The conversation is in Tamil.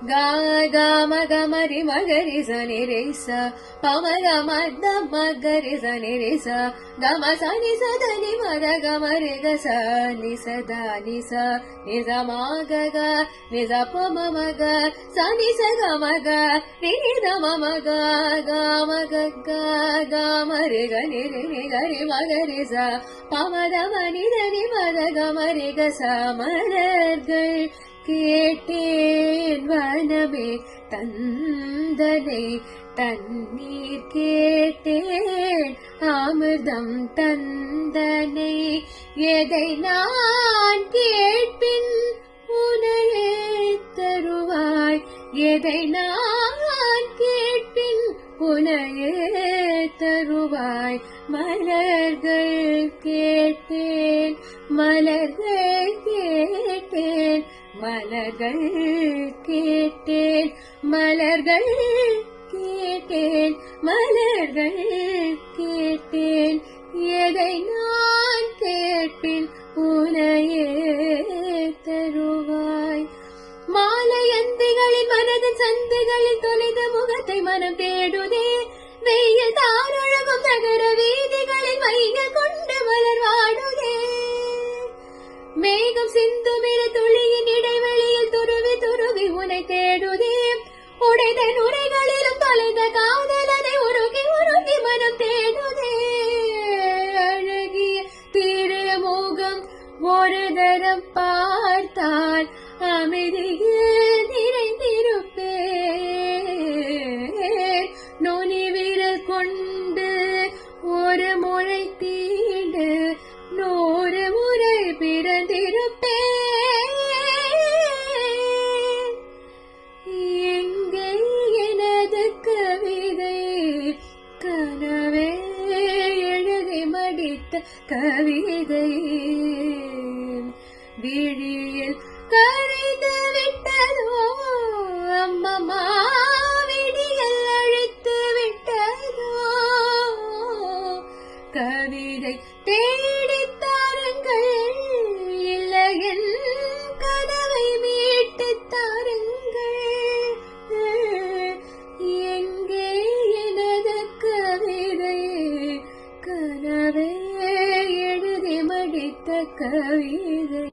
ga ga ma ga ma ri ma ga ri sa ni re sa pa ma ga ma da ma ga ri sa ni re sa ga ma sa ni sa da ni ma da ga ma re ga sa ni sa da ni sa ma ga ga ni sa pa ma ma ga sa ni sa ga ma ga ri ni da ma ma ga ga ma ga ga ma re ga ni ma ga ri sa pa ma da ma ni da ni ma da ga ma re ga sa மலர்கள் கேட்டேன் வனமே தந்தனை தண்ணீர் கேட்டேன் அமிர்தம் தந்தனை எதை நான் கேட்பின் உனையே தருவாய் எதை நான் கேட்பின் உனையே தருவாய் மலர்கள் கேட்டேன் மலர்கள் கேட்டேன் மலர்கள் கேட்டேன் மலர்கள் கேட்டேன் மலர்கள் கேட்டேன் எதை நான் கேட்பின் உனையே தருவாய் மாலையந்திகளின் மனதின் சந்துகளில் தொலைந்த முகத்தை மனம் தேடுதே வெயில் தாரொழுகும் நகர வீதிகளில் மைகள் கொண்டு மலர் வாடுதே மேகம் சிந்துமிர துளியின் இடைவெளியில் துருவி துருவி உனை தேடுதே உடைந்த நுரைகளிலும் தொலைந்த காதலனை உருகி உருகி மனம் தேடுதே அழகிய தீரிய மோகம் ஒரு தரம் பார்த்தால் அமைதியில் நிறைந்திருப்பேன் நுனி விரல் கொண்டு ஒரு முறை தீண்டு 100 முறை பிறந்திருப்பேன் எங்கே எனது கவிதை கனவே எழுதி மடித்த கவிதை விழியில் கரைந்து விட்டதோ அம்மம்மா